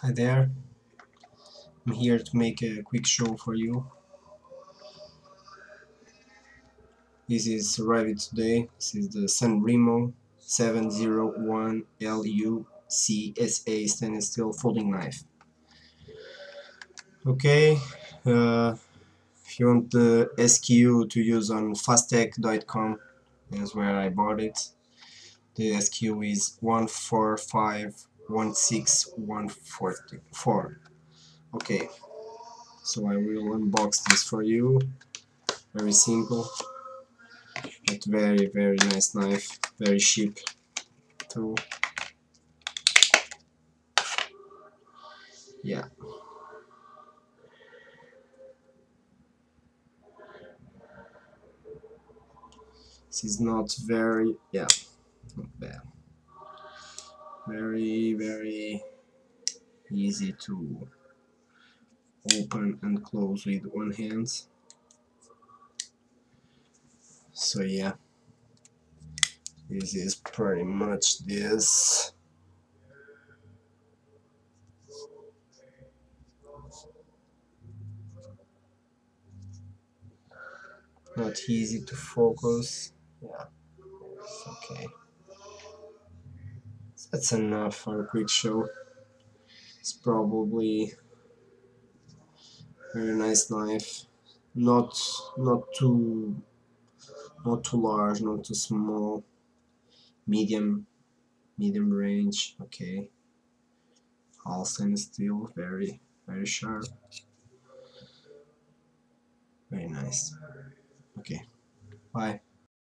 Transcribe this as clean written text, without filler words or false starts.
Hi there, I'm here to make a quick show for you. This is arrived today. This is the Sanrenmu 7010LUC-SA stainless steel folding knife. Okay, if you want the SKU to use on fasttech.com, that's where I bought it. The SKU is 1451614. Okay, so I will unbox this for you. Very simple, but very nice knife, very cheap too. Yeah, this is not very, yeah, not bad. Very easy to open and close with one hand. So yeah, this is pretty much this. Not easy to focus. Yeah, it's okay. That's enough for a quick show. It's probably very nice knife. Not not too not too large, not too small. Medium range. Okay. All stainless steel. Very sharp. Very nice. Okay. Bye.